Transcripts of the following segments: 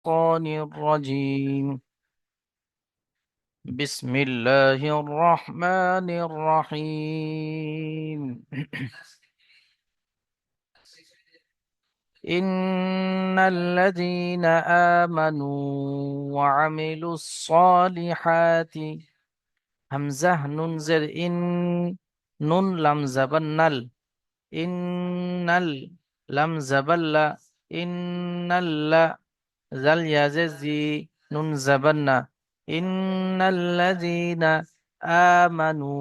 الشيطان الرجيم. بسم الله الرحمن الرحيم. إن الذين آمنوا وعملوا الصالحات همزة ننزر إن نون لم زبنل إن لم زبل إن জাল ইয়াজে জি নুন জাবান্না ইন্নাল্লাযীনা আমানু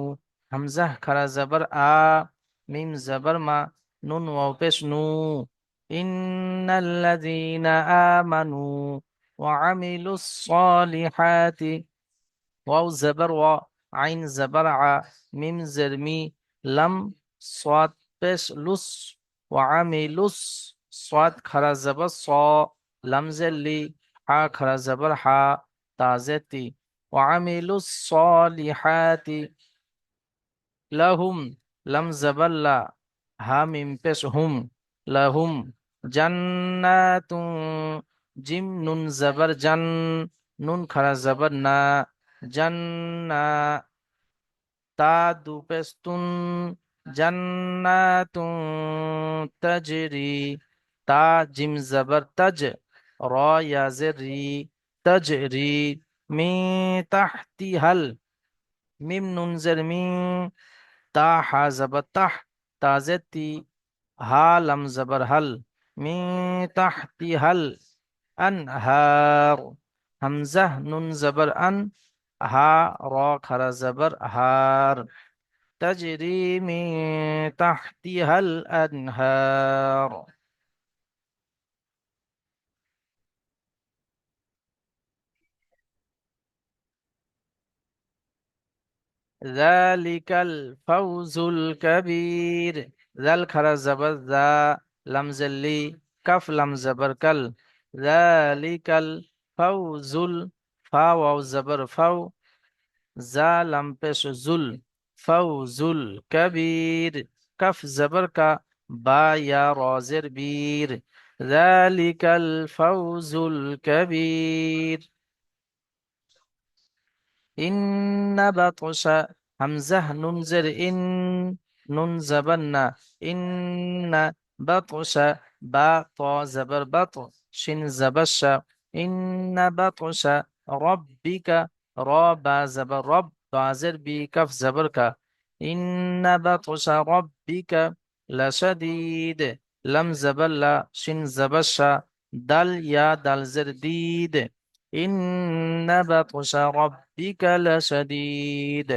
হামজাহ খারা জাবার আ মিম জাবার মা নুন ওয়াও পেশ নু ইন্নাল্লাযীনা আমানু ওয়া আমিলুস সালিহাতি ওয়াও জাবার ওয়া আইন জাবার আ মিম জারমি লাম সাদ পেশ লুস ওয়া আমিলুস সাদ খারা জাবার স লামজেলি হা খারা জাবার হা তাজেতি ওয়ামিলুস সলিহাতি লাহুম লাম জাবাল্লা হা মিম পেশ হুম লাহুম জান্নাতুন জিম নুন জাবার জান নুন খারা জাবার না জান্না তা দু পেস্তুন জান্নাতুন তাজরি তা জিম জাবার তাজ র ইয়াজের রি তাজরি মি তাহতিহাল মিম নুন জের মি তা হা জাবার তাহ তাজেতি হা লাম জাবার হাল মি তাহতিহাল আনহার হামজাহ নুন জাবার আন হা র খারা জাবার হার تجري من تحتها الأنهار ذلك الفوز الكبير ذل خرا زبر ذا لمزلي كف لم زبر كل ذلك الفوز الفا واو زبر فو ذا لم پیش زل فوز الكبير كف زبر کا با یا رازر بير ذلك الفوز الكبير إن بطش همزة ننزر إن نون زبنا إن بطش با طا زبر بط شن زبش إن بطش ربك را با زبر رب بازر بي كف زبرك إن بطش ربك لشديد لم زبل شن زبش دل يا دل زرديد إن بطش ربك لشديد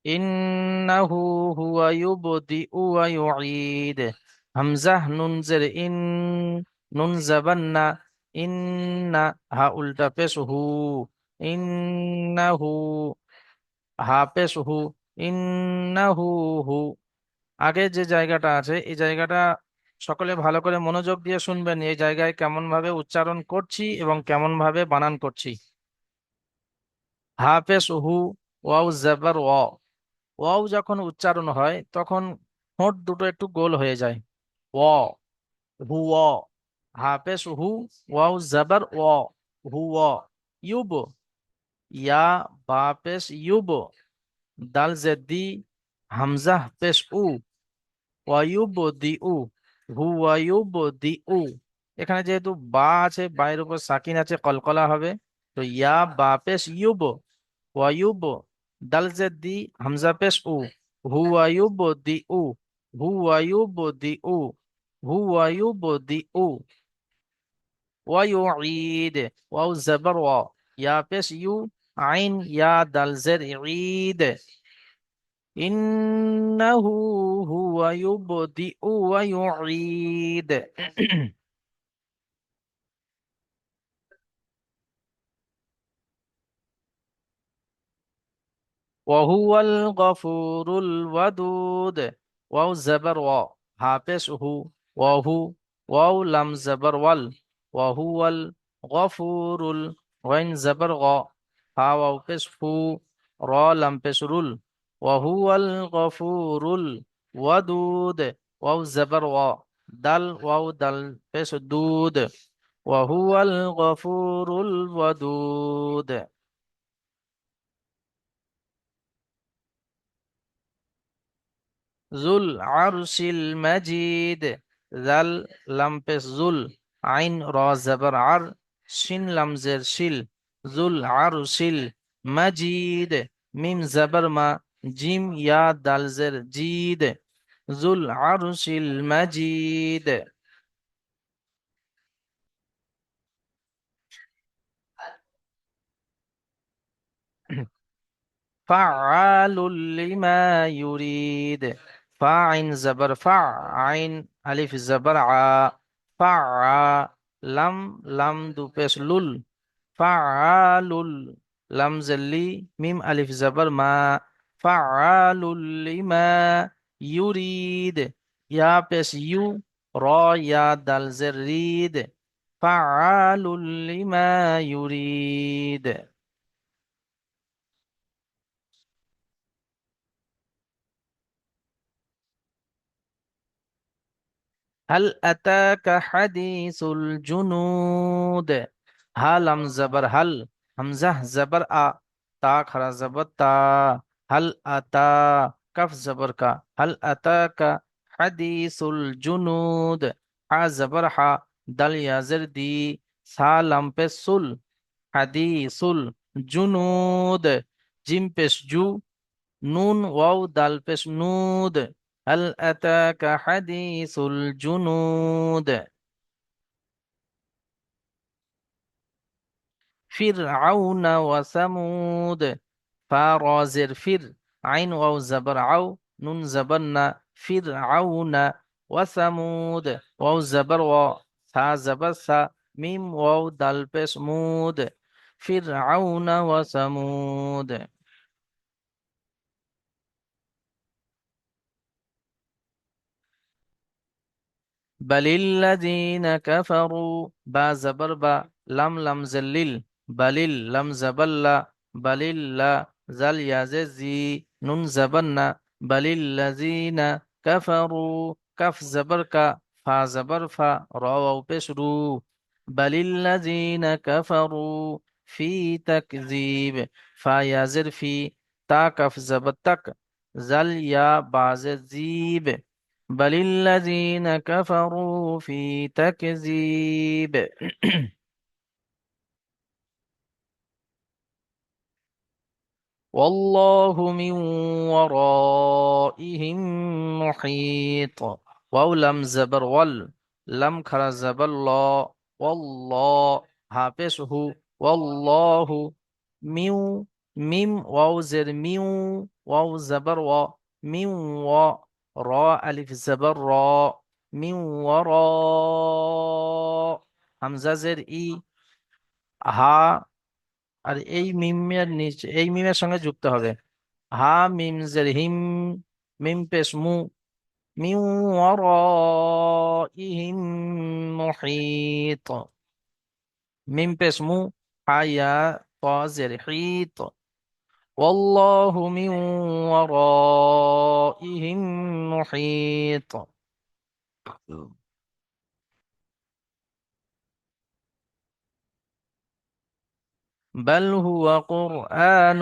إنه هو يبدئ ويعيد همزة ننزر إن ننزبن إن هؤلاء পেশহু إنه হা পেশহু إنه হু আগে যে জায়গাটা আছে এই জায়গাটা সকলে ভালো করে মনোযোগ দিয়ে শুনবেন এই জায়গায় কেমন ভাবে উচ্চারণ করছি এবং কেমন ভাবে বানান করছি হাফেজ হু ওয়াও জাবার ওয়াও যখন উচ্চারণ হয় তখন ঠোঁট দুটো একটু গোল হয়ে যায় ও হু ও হাফেজ হু ওয়াও জাবার ও হু ও ইউব ইয়া বা পেশ ইউব দাল জেদি হামজা পেশ উ ওয়ায়ুবদিউ হুয়ায়ুবদিউ এখানে যেহেতু বা আছে বায়ের উপর সাকিন আছে কলকলা হবে তো ইয়া বা পেশ ইউব ওয়ায়ুব দাল জেদি হামজা পেশ উ হুয়ায়ুবদিউ হুয়ায়ুবদিউ হুয়ায়ুবদিউ ওয়ায়ুঈদ ওয়াও জাবার ওয়া ইয়া পেশ ইউ আইন ইয়া দাল জের ঈদ إنه هو يبدئ ويعيد وهو الغفور الودود واو زبر وا حافظ هو وهو واو لم زبر وال وهو الغفور وين زبر غا ها واو بس فو را لم بس رول وهو الغفور ওয়াদুদ, ওয়াও জবর ওয়া, দাল ওয়াও দাল পেশ দুদ, ওয়াহুয়াল গফুরুল ওয়াদুদ। জুল আরশিল মাজিদ, জাল লাম পেশ জুল, আইন র জবর আর, শিন লামজের শিল, জুল আরশিল মাজিদ, মিম জবর মা, জিম ইয়া দালজের জিদ, জুল আরশিল মাজিদ। ফাআলুল লিমা ইউরিদ, ফা আইন জবর ফা, আইন আলিফ জবর আ, ফা, লাম লাম দু পেশ লুল, ফাআলুল, লাম জেল্লি, মিম আলিফ জবর মা, ফাআলুল লিমা ইউরিদ, ইয়া পেশ ইউ, র ইয়া দাল জের রিদ, ফাআলুল লিমা ইউরিদ। هل أتاك حديث الجنود، هل زبر هل، همزة زبر تا خرا زبر تا، هل أتا كف زبر هل أتاك حديث الجنود، زبر دل يا زردي، سالم بسل، حديث الجنود، جيم بس جو، নুন ওয়াও দাল পেশ নুদ, হাল আতাকা হাদিসুল জুনুদ। ফিরআউন ওয়া সামুদ, ফা রাজের ফির, আইন ওয়াও জাবার আও, নুন জাবার না, ফিরআউনা, ওয়া সামুদ, ওয়াও জাবার ওয়া, সা জাবার সা, মিম ওয়াও দাল পেশ মুদ, ফিরআউনা ওয়া সামুদ। بل كفروا، با زبر با، لم لم زلل، بلل لم زبل، بلل لا زل يززي، نون زبرنا، بل الذين كفروا، كف زبر کا، فا زبر فا، رو بشرو، بل الذين كفروا في تكذيب، فا يزر في، تا كف زبر تك، زل يا باز زيب، بل الذين كفروا في تكذيب. والله من ورائهم محيط، واو لم زبر وال، لم خرا زبر لا، والله حافظه، والله ميو، ميم واو زر ميو، واو زبر و، ميو و، را ألف زبر را، من وراء، হামজা জের ই, হা, আর এই মিমের নিচে এই মিমের সঙ্গে যুক্ত হবে হা, মিম জের হিম, মিম পেশ মু, মিন ওয়ারাইহিম মুহিত, মিম পেশ মু, হা ইয়া তা জের হিত, والله من ورائهم محيط. بل هو قرآن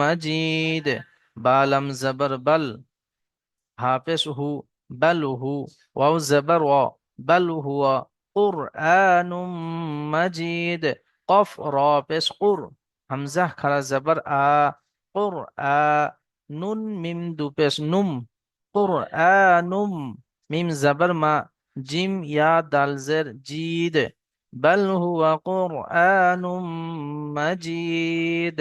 مجيد، بالم زبر بل، حافظه، بل هو، واو زبر و، بل هو قرآن مجيد، قف را پیش قر، همزه خرا زبر قرآن، نون میم دو پیش نم، قرآنم، میم زبر ما، جیم یا دال زر جید، بل هو قرآن مجيد.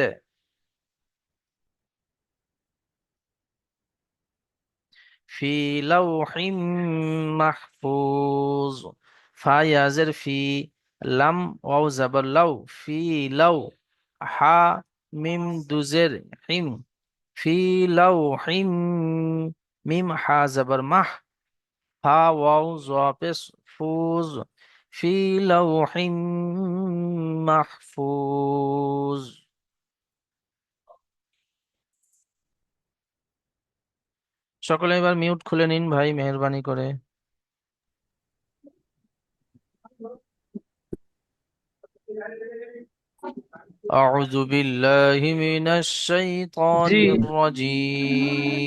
في لوح محفوظ، فا يازر في، لم واو زبر لو، في لو، حا ميم دوزر حم، في لوح، ميم حا زبر مح، ها واو زوابس فوز، في لوح محفوظ. সকলে এবার মিউট খুলে নিন ভাই, মেহেরবানি করে। أعوذ بالله من জি الشيطان الرجيم.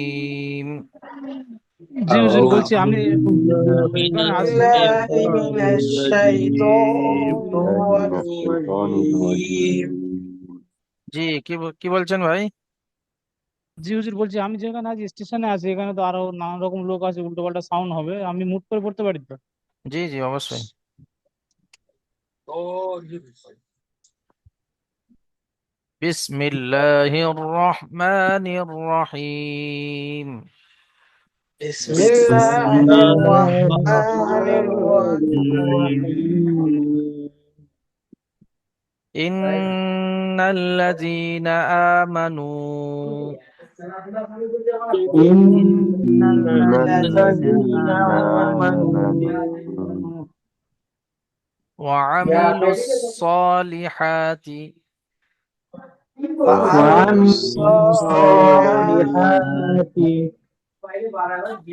জি হুজুর أعوذ বলছি আমি بالله من এখানে আছি। بالله الشيطان من الشيطان من الشيطان الرجيم الرجيم জি, কি বলছেন ভাই? জি হুজুর বলছি আমি যেখানে আছি স্টেশনে আছি, এখানে তো আরো নানান রকম লোক আছে, উল্টো পাল্টা সাউন্ড হবে, আমি মুট করে পড়তে পারি তো? জি জি, অবশ্যই। বিসমিল্লাহির রহমানির রহিম। بسم بسم الله بسم الله الله الرحمن الرحمن الرحيم الرحيم إن الذين آمنوا إن إن الذين الذين الذين آمنوا آمنوا وعملوا الصالحات وعملوا وعملوا وعملوا الصالحات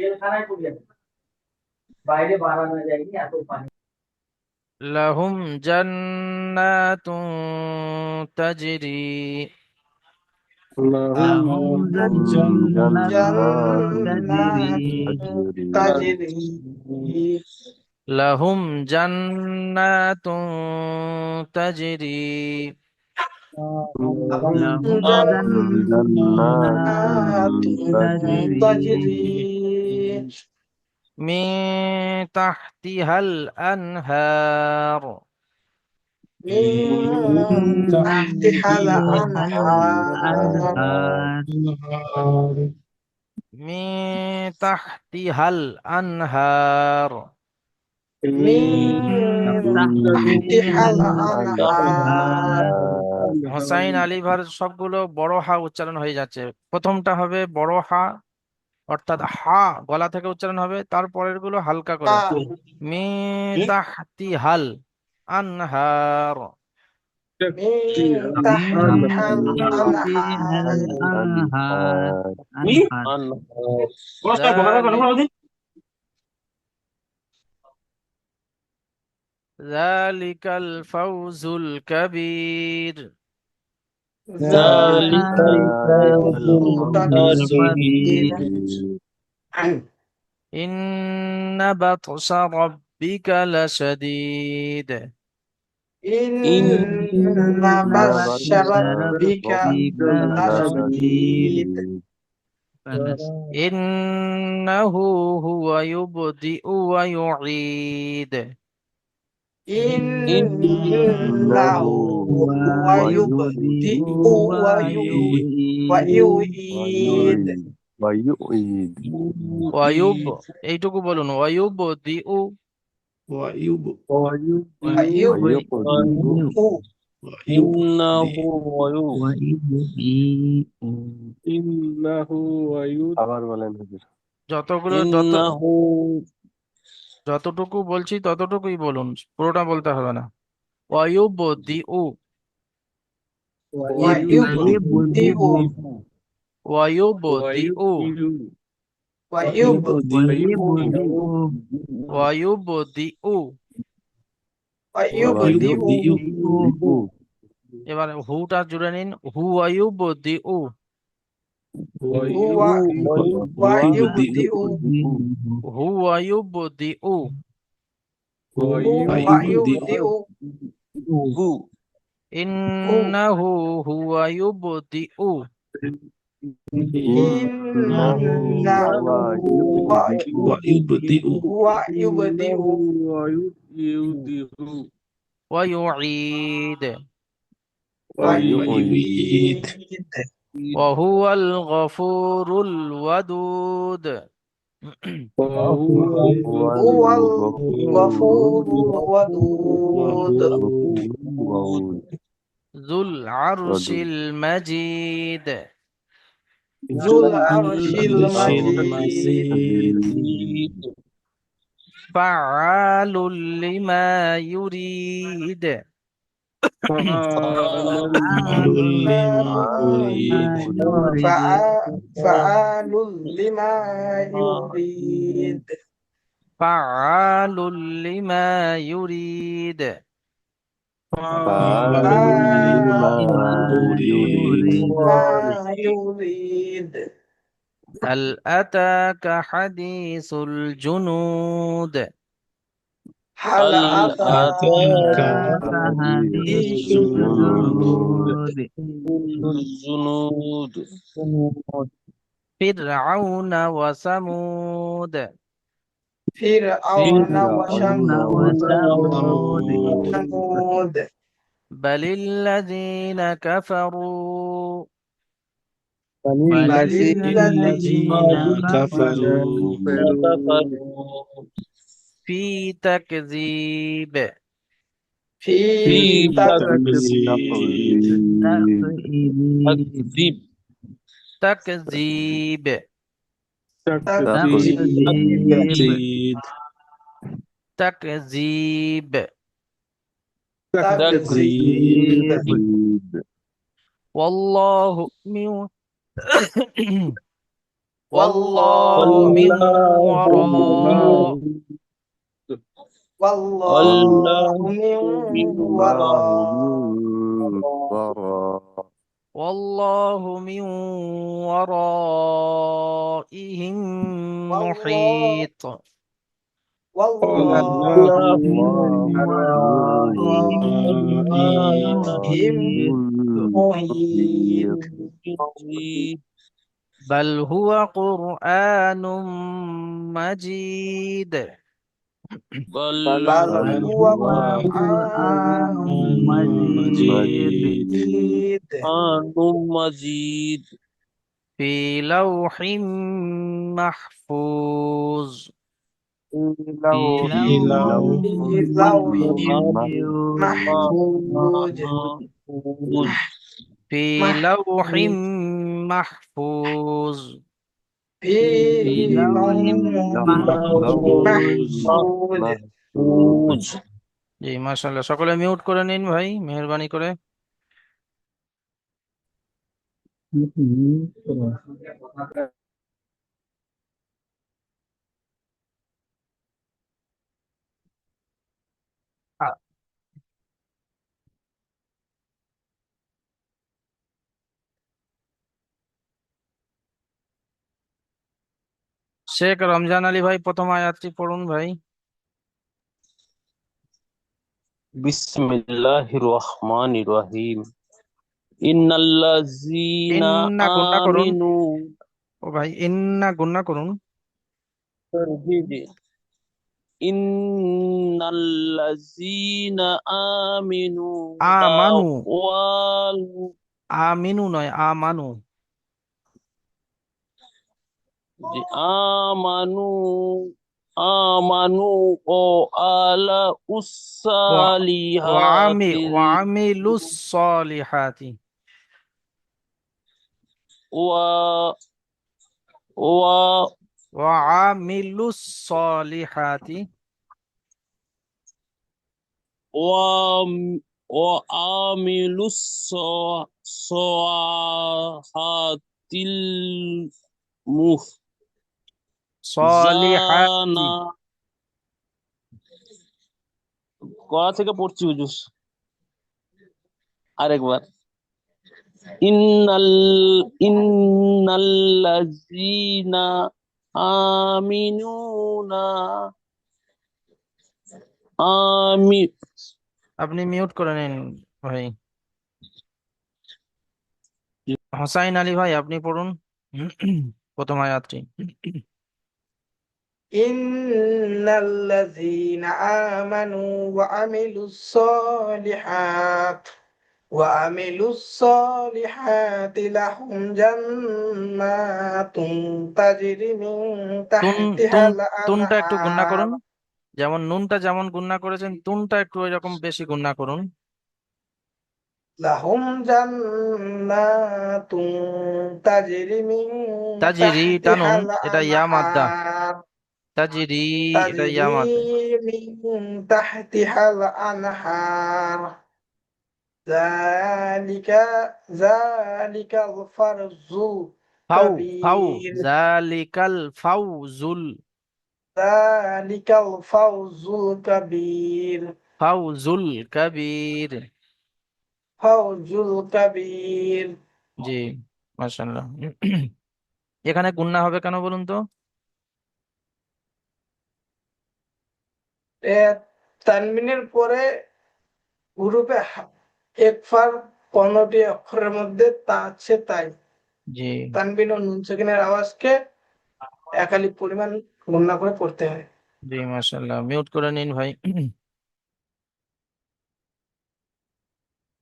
الصالحات الصالحات لهم جنات تجري لهم لهم لهم جنات جنات جنات تجري تجري تجري لهم جنات تجري لهم لهم لهم جنات جنات جنات تجري تجري من تحتها الأنهار من من تحتها تحتها الأنهار الأنهار من تحتها الأنهار من من تحتها تحتها الأنهار الأنهار হোসাইন আলী ভার সবগুলো বড় হা উচ্চারণ হয়ে যাচ্ছে। প্রথমটা হবে বড় হা, অর্থাৎ হা গলা থেকে উচ্চারণ হবে, তারপরের গুলো হালকা করে। মি তাহতি হাল আনহার। من من تحتها تحتها الأنهار الأنهار الأنهار أنهار ذلك ذلك الفوز الكبير. ذلك ذلك ذلك الفوز الفوز الفوز الكبير الكبير. الكبير إن بطش ربك لشديد. إن إن إن بطش بطش ربك ربك لشديد لشديد. لشديد إنه هو يبدئ ويعيد. إنه إنه هو هو يبدئ يبدئ ويعيد ويعيد ويعيد ওয়ায়ুব, এইটুকু বলুন, ওয়ায়ুব দিউ। ويبدئ إنه ويبدئ إنه আবার বলেন হুজুর। যতগুলো إنه যতটুকু বলছি ততটুকুই বলুন, পুরোটা বলতে হবে না। ওয়ায়ুব দিউ, ويبدئ ويبدئ ওয়ায়ুব দিউ, ويبدئ ওয়ায়ুব দিউ। ويبدئ ويبدئ এবার হুটা জুড়ে নিন, হু ওয়ায়ুব দিউ। هو ويبدئ হু ওয়ায়ুব দিউ। ويبدئ ইন্নাহু হুয়া ইউবদিউ إنه إنه هو هو يبدئ ওয়া ইউঈদ ويعيد ওয়া হুয়াল গফুরুল ওয়াদুদ। وهو هو الغفور الغفور الودود الودود যুল আরশিল মাজিদ। ذو العرش المجيد ফাআলুল লিমা ইউরিদ। فعل فعال لما لما يريد فعال لما يريد فعال لما يريد. فعل لما فعال يريد لما يريد هل أتاك حديث الجنود؟ هل أتاك أتاك حديث حديث الجنود الجنود الجنود فرعون وثمود. فرعون فرعون وثمود وثمود بل الذين كفروا بل الذين الذين كفروا كفروا كفروا في تكذيب. في في في تكذيب تكذيب تكذيب تكذيب تقدير تكذيب تكذيب تكذيب. تكذيب تكذيب والله من والله والله من والله وراء والله والله من من الله وراء من وراء والله من ورائهم والله محيط. والله والله من الله من ورائهم محيط من بل هو قرآن مجيد. بل بل بل هو هو قرآن مجيد مجيد قرآن مجيد في لوح محفوظ. في في لوح لوح محفوظ محفوظ محفوظ في لوح محفوظ محفوظ. في في لوح محفوظ محفوظ محفوظ জি মাশাআল্লাহ, সকলে মিউট করে নিন ভাই, মেহেরবানি করে। আ- শেখ রমজান আলী ভাই প্রথম আয়াতটি পড়ুন ভাই। বিসমিল্লাহির রহমানির রহিম ইন্নাল্লাযীনা ইন্না গুন্না করুন, আমিনু ও ভাই ইন্না গুন্না করুন। জি জি ইন্নাল্লাযীনা আমিনু আমানু, ওয়াল আমিনু নয়, আমানু। জি আমানু আমানু ও আলা ওয়া উসালিহাতিল ওয়ামিলুস সলিহাতি। ওয়া ওয়া ওয়ামিলুস সলিহাতি। وعم- وعاملوا الصالحات সলিহাতি। المحسنة কোথা থেকে পড়ছি হুজুর আরেকবার ইন্নাল ইন্নাল্লাযীনা আমিনুনা আমি আপনি মিউট করে নিন ভাই। হোসাইন আলী ভাই আপনি পড়ুন প্রথম আয়াতটি। إن الذين آمنوا وعملوا الصالحات لهم جنات تجري من তুন تحتها তুন তুনটা একটু গুণনা الأنهار করুন, যেমন নুনটা যেমন গুণনা করেছেন তুনটা একটু এরকম বেশি গুণনা করুন। لهم جنات تجري من তাজিরি تحتها টানুন, এটা ইয়া মাদ্দা। الأنهار তাজিরি, এটা ইয়া মাদ্দা। تجري من تحتها الأنهار ذلك ذلك الفرز ফাউ كبير জালিকাল ফাউজুল ذلك الفوز الكبير ফাউজুল কাবীর। فوز الكبير জি, মাশাআল্লাহ। এখানে গুণনা হবে কেন বলুন তো? এ তানবিনের পরে গ্রুপে একফার 15টি অক্ষরের মধ্যে তা আছে, তাই জি তানবিন ও নুন সেকেন্ডের আওয়াজকে একালি পরিমাণ গণনা করে পড়তে হয়। জি, মাশাআল্লাহ। মিউট করে নিন ভাই।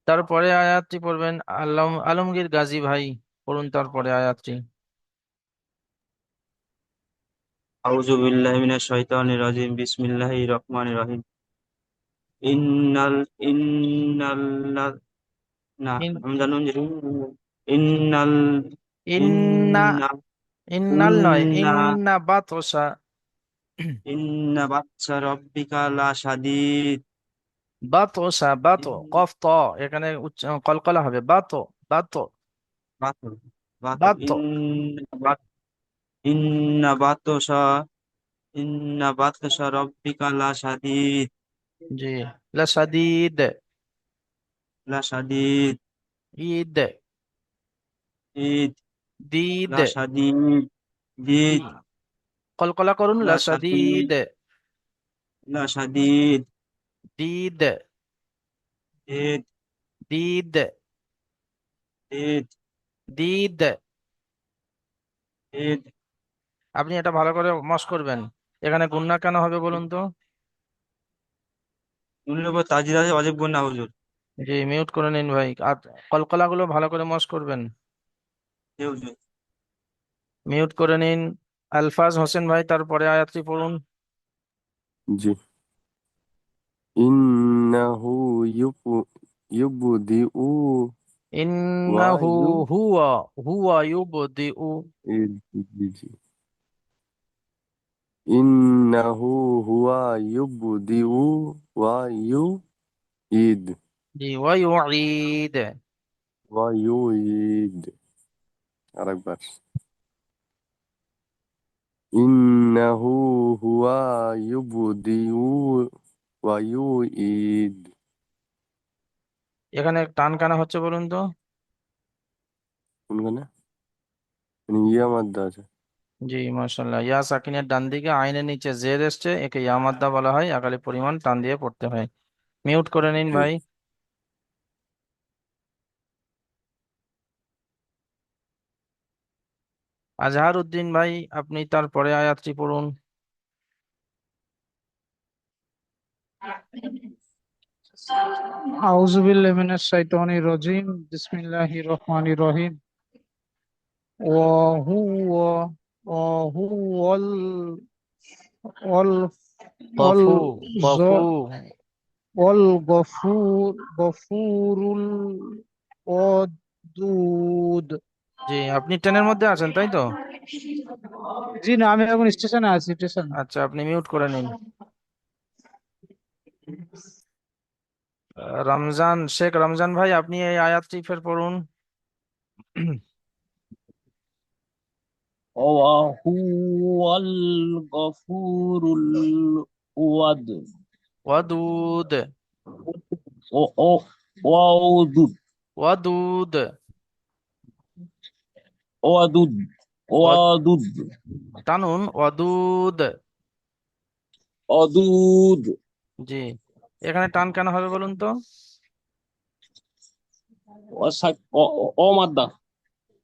তারপরে আয়াতটি পড়বেন আলমগীর গাজী ভাই, পড়ুন তারপরে আয়াতটি। আউযু বিল্লাহি মিনাশ শাইতানির রাজিম বিসমিল্লাহির রহমানির রহিম ইন্নাল ইন্নাল না ইন- আমি জানুন যে ইন্নাল ইন্না ইন্না ইন্নাল নয়, ইন্না ইন্না বাতসা। ইন্না বাতশা রাব্বিকা লা শাদীদ বাতসা বাত কফ ত, এখানে কলকলা হবে বাত বাত বাত বাত বাত। ইন্না বাতশা ইন্না বাতশা রাব্বিকা লা শাদীদ জি, লাসাদিদ, লা শাদীদ ঈদ, ঈদ দিদ, লা শাদীদ ই দিদ কলকলা করুন, লা শাদীদ লাসাদিদ, লা শাদীদ দিদ, ঈদ দিদ, ঈদ দিদ। ঈদ আপনি এটা ভালো করে মশ করবেন। এখানে গুণনা কেন হবে বলুন তো? নুনের উপর তাজির আছে অজীব গুণ না হুজুর। জি, মিউট করে নিন ভাই। আর কলকলা গুলো ভালো করে মশ করবেন। জি হুজুর। মিউট করে নিন। আলফাজ হোসেন ভাই, তারপরে আয়াতটি পড়ুন। জি। ইন্নাহু ইউবদিউ ওয়া ইন্নাহু হুয়া হুয়া ইউবদিউ। জি। ইন্নাহু হুয়া ইউবদিউ ওয়া ইউঈদ জি, ওয়া ইউঈদ। ওয়া ইউঈদ। আরেকবার। ইন্নাহু হুয়া ইউবদিউ ওয়া ইউঈদ। এখানে টান কেন হচ্ছে বলুন তো? কোনখানে? ইয়া মাদ্দা আছে। জি, মাশাআল্লাহ। ইয়া সাকিনের ডান দিকে আইনের নিচে জের এসছে, একে ইয়া মাদ্দা বলা হয়। একালি পরিমাণ টান দিয়ে পড়তে হয়। মিউট করে নিন জি। ভাই। আজহার উদ্দিন ভাই, আপনি তারপরে আয়াতটি পড়ুন। আউযু বিল্লাহি মিনাশ শাইতানির রাজিম বিসমিল্লাহির রহমানির রহিম ওয়া হুয়া ওয়া হুয়াল ওয়াল ওয়াল গফু জ গফু। ওয়াল গফুরুল ওয়াদুদ। জি, আপনি ট্রেনের মধ্যে আছেন তাই তো? জি না, আমি এখন স্টেশনে আছি, স্টেশন। আচ্ছা, আপনি মিউট করে নিন। রমজান শেখ রমজান ভাই, আপনি এই আয়াতটি ফের পড়ুন। হুয়াল গফুরুল ওয়াদ ওয়াদুদ ও ও ওয়াদুদ ওয়াদুদ ওয়াদুদ ওয়াদ ওয়াদুদ টানুন, ওয়াদুদ। অদুদ জি, এখানে টান কেন হবে বলুন তো? অমাদ্দা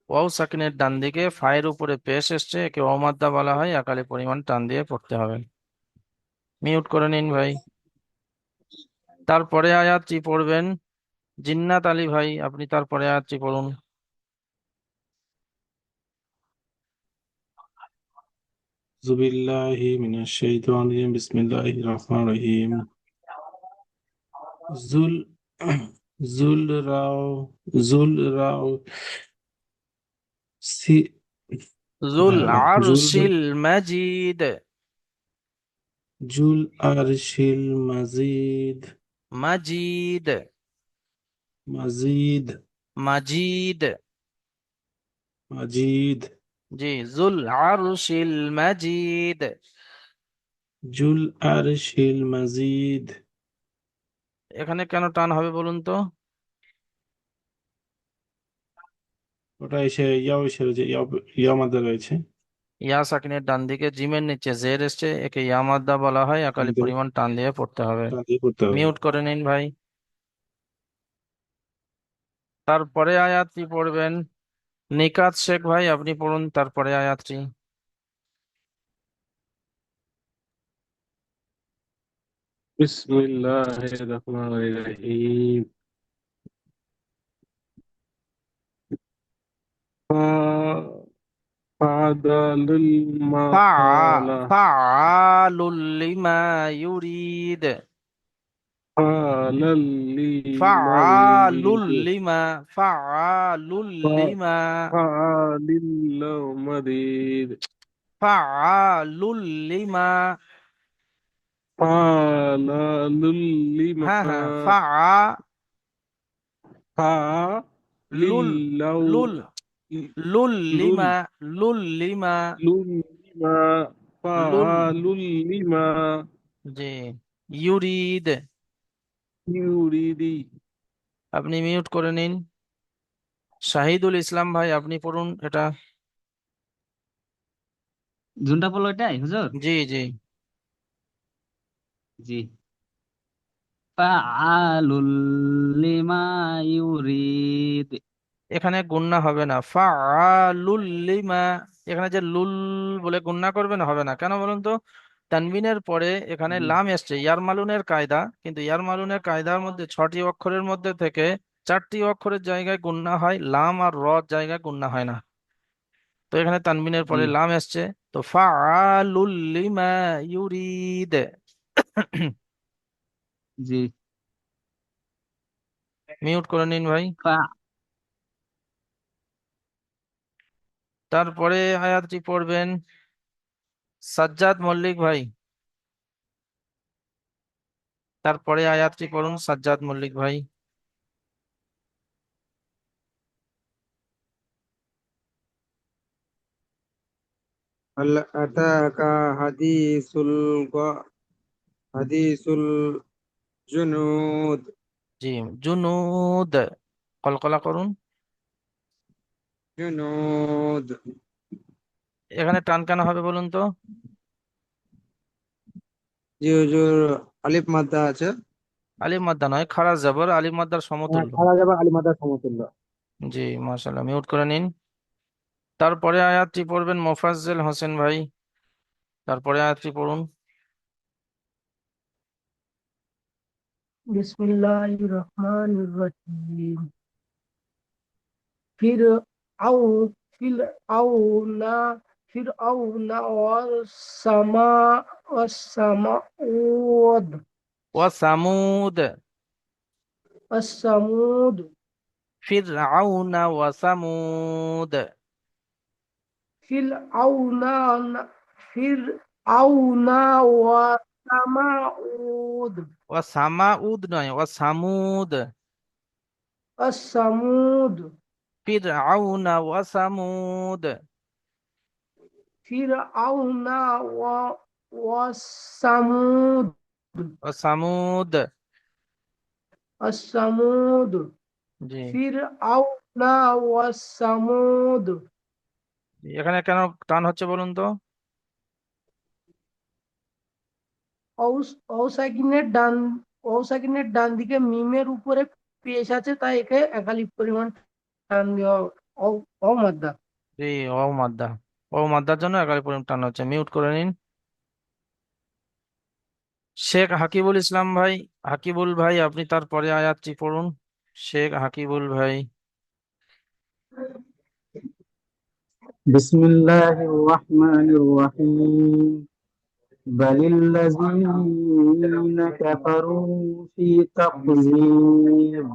ওয়াও সাকিনের ডান দিকে ফায়ের উপরে পেশ এসছে, একে অমাদ্দা বলা হয়। একালি পরিমাণ টান দিয়ে পড়তে হবে। মিউট করে নিন ভাই। তারপরে আয়াতটি পড়বেন জিন্নাত আলী ভাই, আপনি তারপরে আয়াতটি পড়ুন। أعوذ بالله من الشيطان الرجيم بسم الله الرحمن الرحيم زل زل راو زل راو سي জুল جل আরশিল মাজিদ। جل عرش المزيد মাজিদ মাজিদ, মাজিদ। মাজিদ। জি, জুল আরশিল মাজিদ। জুল আরশিল মাজিদ। এখানে কেন টান হবে বলুন তো? ওটা এসে ইয়াও এসে রয়েছে, ইয়া মাদ্দা রয়েছে। ইয়া সাকিনের ডান দিকে জিমের নিচে জের এসছে, একে ইয়া মাদ্দা বলা হয়, একালি আমাদের পরিমাণ টান দিয়ে পড়তে হবে। তা দিয়ে করতে হবে। মিউট করে নিন ভাই। তারপরে আয়াতটি পড়বেন নিকাত শেখ ভাই, আপনি পড়ুন তারপরে আয়াতটি। বিসমিল্লাহির রহমানির রহিম। ফাদালুল মাকালা। ফাআলুল লিমা ইউরিদ। ফালাল্লিমা ফাআলুল ইউরিদু। লিমা, ফাআলুল লিমা, ফালিল্লাহ মারিদ। ফাআলুল লিমা। ফালালুল্লিমা। হ্যাঁ হ্যাঁ, লুল, ফালিল্লাহ লুল, লুল লুল লিমা, লুল লিমা, লুল্লিমা। লুল। ফালুল্লিমা জি, ইউরিদ। ইউরিদি। আপনি মিউট করে নিন। শাহিদুল ইসলাম ভাই, আপনি পড়ুন এটা। জুনটা পড়লো এটাই হুজুর। জি জি। জি। ফাআলুল লিমা ইউরিদ। এখানে গুন্না হবে না, ফাআলুল লিমা। এখানে যে লুল বলে গুন্না করবেন হবে না, কেন বলুন তো? তানবিনের পরে এখানে জি লাম এসছে, ইয়ারমালুনের কায়দা, কিন্তু ইয়ারমালুনের কায়দার মধ্যে 6টি অক্ষরের মধ্যে থেকে 4টি অক্ষরের জায়গায় গুন্না হয়, লাম আর র জায়গায় গুন্না হয় না। তো এখানে তানবিনের জি পরে লাম এসছে, তো ফাআলুল লিমা ইউরিদ। জি। মিউট করে নিন ভাই। ফা তারপরে আয়াতটি পড়বেন সাজ্জাদ মল্লিক ভাই। তারপরে আয়াতটি পড়ুন সাজ্জাদ মল্লিক ভাই। هل أتاك حديث الجنود জি, জুনুদ। কলকলা করুন। جنود এখানে টান কেন হবে বলুন তো? জি হুজুর, আলিফ মাদ্দা আছে। আলিফ মাদ্দা নয়, খারা জবর, আলিফ মাদ্দার হ্যাঁ, সমতুল্য। খারা যাবে আলিফ মাদ্দার সমতুল্য। জি, মাশাআল্লাহ, মিউট করে নিন। তারপরে আয়াতটি পড়বেন মোফাজ্জেল হোসেন ভাই। তারপরে আয়াতটি পড়ুন। বিসমিল্লাহির রহমানির রহিম। ফির আউ ফির আউনা ফির আউনা ওয়াস সামাউদ ওয়া সামুদ। ওয়াস সামুদ ফিরআউনা ওয়া সামুদ। ফির আউনা ফির আউনা ওয়াস সামাউদ ওয়া সামাউদ নয়, ওয়া সামুদ। ওয়াস সামুদ ফিরআউনা ওয়া সামুদ। ফির আউনা ওয়াস সামুদ ওয়া সামুদ। ওয়াস সামুদ জি। ফির আউনা ওয়াস সামুদ। এখানে কেন টান হচ্ছে বলুন তো? অসাকিনের ডান অসাকিনের ডান দিকে মিমের উপরে পেশ আছে, তাই একে একালিপ পরিমাণ টান দেওয়া অমাদ্দা। জি, ও মাদ্দা। ও মাদ্দার জন্য একালি পরিমাণ টান হচ্ছে, মিউট করে নিন। শেখ হাকিবুল ইসলাম ভাই, হাকিবুল ভাই, আপনি তারপরে আয়াতটি পড়ুন। শেখ হাকিবুল ভাই। بسم الله الرحمن الرحيم. بل الذين كفروا في تقذيب.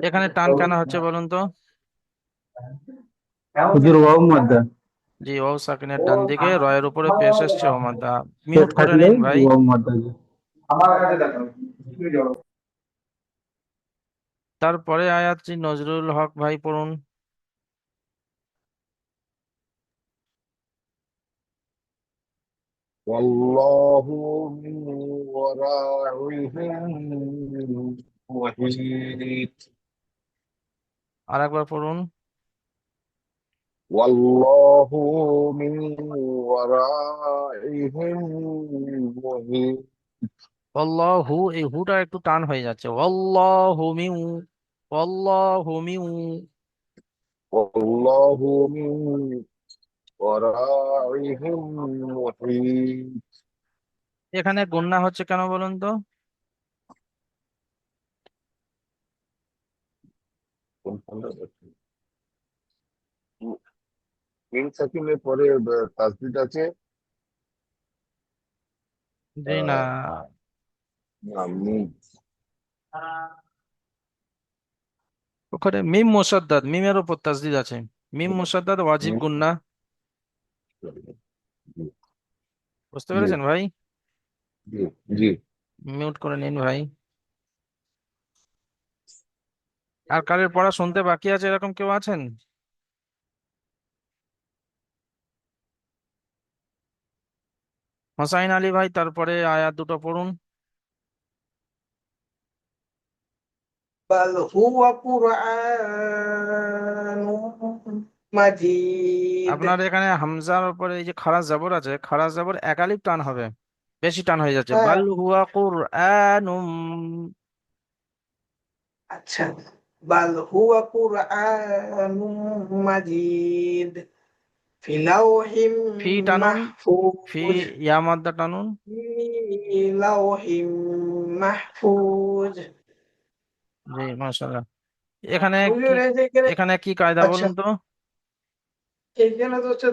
এখানে টান কেন হচ্ছে বলুন তো? হুজুর ওয়াও মাদ্দা, জি, ও সাকিনের ডান দিকে রয়ের উপরে পেশ এসছে ও মাদ্দা। শেষ মিউট করে থাকলে নিন ভাই। ওয়াও মাদ্দা। তারপরে আয়াতটি নজরুল হক ভাই পড়ুন। والله من ورائهم محيط আর একবার পড়ুন। والله من ورائهم محيط আল্লাহু, এই হুটা একটু টান হয়ে যাচ্ছে। আল্লাহু মিউ, আল্লাহু মিউ। والله من ورائهم محيط এখানে গুন্না হচ্ছে কেন বলুন তো? মিন সাকিনের পরে তাসদিদ আছে। জি না, না, মিন ওখানে মিম মুসাদ্দাদ, মিমের উপর তাসদিদ আছে। মিম মুসাদ্দাদ ওয়াজিব মিন গুন্না। বুঝতে জি পেরেছেন ভাই? জি জি। মিউট করে নিন ভাই। আর কারের পড়া শুনতে বাকি আছে এরকম কেউ আছেন? হোসাইন আলী ভাই, তারপরে আয়াত দুটো পড়ুন। بل هو قرآن مجيد. আপনার এখানে হামজার উপরে এই যে খারাজ জবর আছে, খারাজ জবর একালিপ টান হবে, বেশি টান হয়ে যাচ্ছে। হ্যাঁ, বাল হুয়া কুরআনুম। আচ্ছা। বাল হুয়া কুরআনুম মাজিদ ফি লাওহিম ফি টানুন, ফি মাহফুজ। ইয়া মাদ্দা টানুন। ফি লাওহিম মাহফুজ। জি মাশাআল্লাহ। এখানে কি, হুজুর, এই যে এখানে, এখানে কি কায়দা আচ্ছা, বলুন তো? এইখানে তো হচ্ছে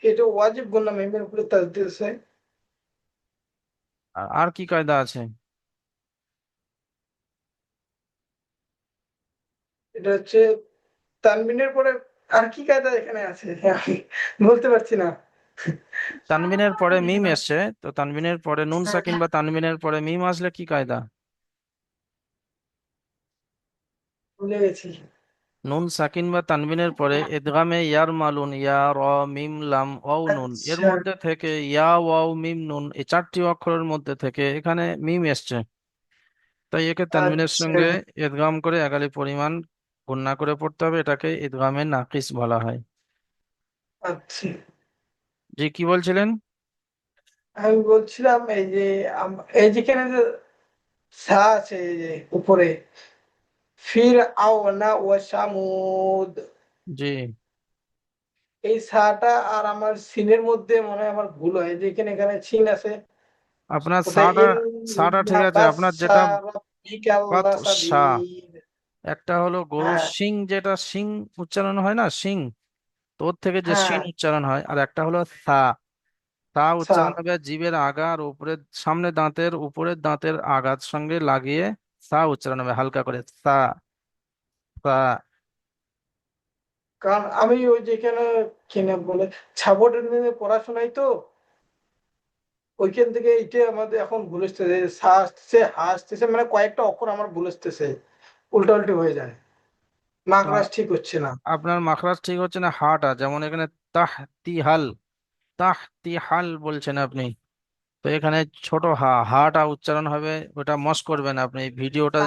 এটা ওয়াজিব গুন্না মিমের উপরে তাসদিদ আছে। আর কি কায়দা আছে? এটা হচ্ছে তানবিনের পরে আর কি কায়দা এখানে আছে আমি বলতে পারছি না। তানবিনের পরে মিম এসছে, তো তানবিনের পরে নুন হ্যাঁ, সাকিন বা তানবিনের পরে মিম আসলে কি কায়দা? ভুলে গেছি। নুন সাকিন বা তানবিনের পরে ইদগামে ইয়ার মালুন, ইয়া র মিম লাম ওয়াও নুন, এর আচ্ছা, মধ্যে থেকে ইয়া ওয়াও মিম নুন, এই চারটি অক্ষরের মধ্যে থেকে এখানে মিম এসছে। তাই একে তানবিনের আচ্ছা, সঙ্গে ইদগাম করে একালি পরিমাণ গুণনা করে পড়তে হবে, এটাকে ইদগামে নাকিস বলা হয়। আচ্ছা। জি কি বলছিলেন? আমি বলছিলাম এই যে এই যেখানে যে সা আছে এই যে উপরে, ফির আওনা ও সামুদ, জি, এই সাটা আর আমার সিনের মধ্যে মনে হয় আমার ভুল হয়, যেখানে এখানে সিন আছে আপনার ওটা সাটা, ইন সাটা ঠিক আছে, আপনার যেটা বাত সাবির। একটা হলো গরু হ্যাঁ, শিং, যেটা শিং উচ্চারণ হয় না, শিং, তো ওর থেকে যে হ্যাঁ, শিন উচ্চারণ হয়, আর একটা হলো থা। থা সা। উচ্চারণ হবে জিভের আগা আর উপরের সামনে দাঁতের উপরের দাঁতের আগার সঙ্গে লাগিয়ে থা উচ্চারণ হবে হালকা করে, থা, থা। কারণ আমি ওই যেখানে কিনে বলে ছাবটের নিয়ে পড়াশোনায় তো ওইখান থেকে এইটা আমাদের এখন ভুল আসতেছে, সা আসতেছে, হা আসতেছে, মানে কয়েকটা অক্ষর আমার ভুল আসতেছে, উল্টা উল্টি হয়ে যায়, তো মাকড়াস ঠিক হচ্ছে না। আপনার মাখরাজ ঠিক হচ্ছে না, হাটা যেমন এখানে তাহতি হাল, তাহতি হাল বলছেন আপনি, তো এখানে ছোট হা, হাটা উচ্চারণ হবে, ওটা মস করবেন আপনি ভিডিওটা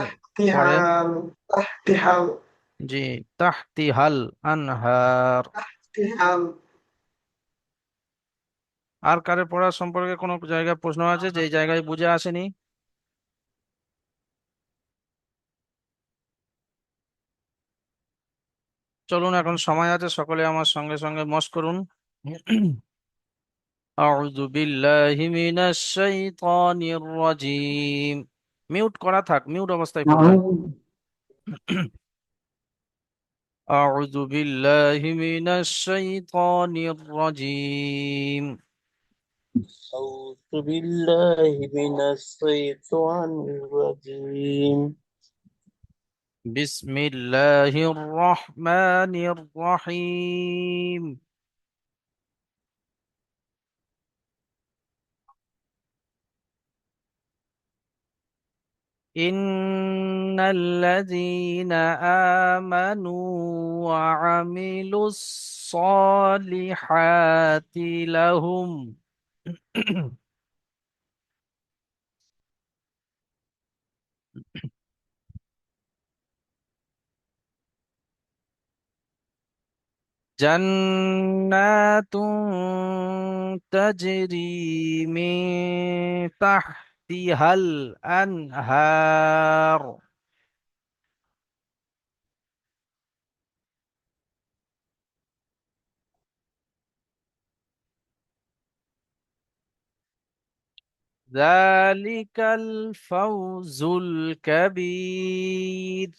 পরে। তাহতিহাল, তাহতিহাল, জি, তাহতি হাল আনহার। তাহতিহাল। আর কারের পড়া সম্পর্কে কোনো জায়গায় প্রশ্ন আছে যে এই জায়গায় বুঝে আসেনি? চলুন এখন সময় আছে, সকলে আমার সঙ্গে সঙ্গে মস করুন। আউযু বিল্লাহি মিনাশ শাইতানির রাজিম। মিউট করা থাক, মিউট অবস্থায় পড়বেন। আউযু বিল্লাহি মিনাশ শাইতানির রাজিম। أعوذ بالله من الشيطان الرجيم বিসমিল্লাহির রহমানির রহিম। ইন্নাল্লাযীনা আমানু ওয়া আমিলুস সালিহাতি লাহুম জান্নাতুন তাজরি মিন তাহতিহাল আনহার যালিকাল ফাওজুল কাবীর।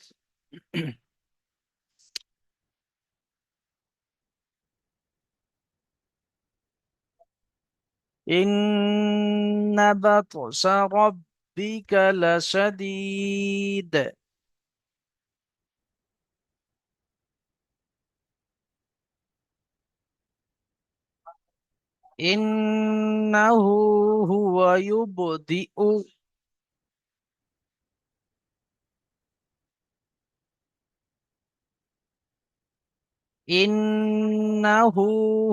ইন্না বাতশা রাব্বিকা লাশাদীদ। ইন্নাহু হুয়া ইউবদিউ ইন্নাহু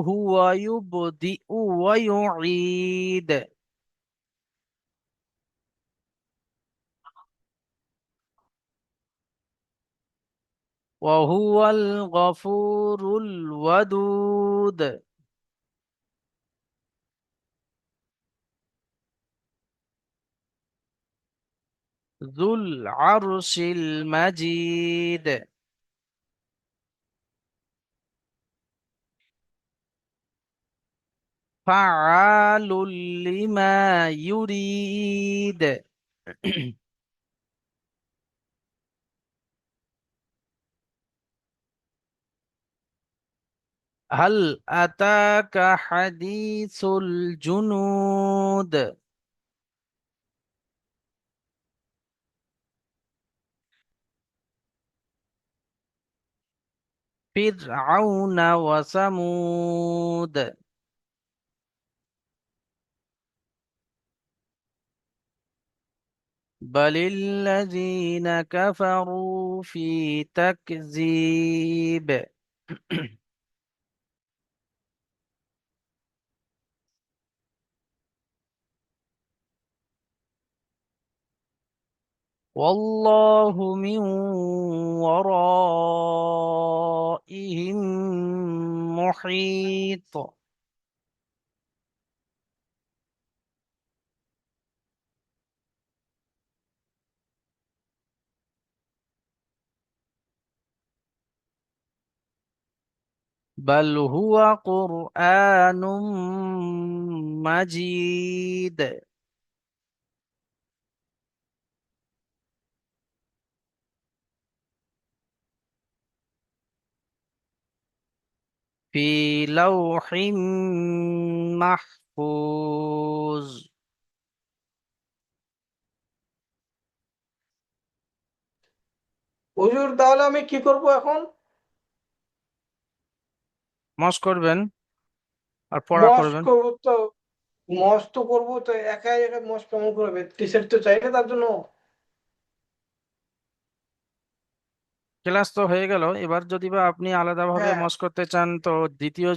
হুয়া ইউবদিউ ওয়া ইউঈদ ওয়া হুয়াল গফুরুল ওয়াদুদ। যুল আরশিল মাজিদ। ফাআলুল লিমা ইউরিদ। হাল আতাকা হাদিসুল জুনুদ। ফিরআউন ওয়া সামুদ। বালিল্লাযীনা কাফারু ফি তাকযীব। ওয়াল্লাহু মিন ওয়ারাইহিম মুহীত। বাল হুয়া কুরআনুম মাজিদ। ফি লাওহিম মাহফুজ। হুজুর তাহলে আমি কি করব এখন? মস্ক করবেন আর পড়া মস্ত করবেন। করবো তো, মস্ত করবো তো, একাই একা মস্ত কেমন করবে? টিচার তো চাই না তার জন্য। ক্লাস তো হয়ে গেল, এবার যদি বা আপনি আলাদাভাবে হ্যাঁ। মস্ক করতে চান তো দ্বিতীয়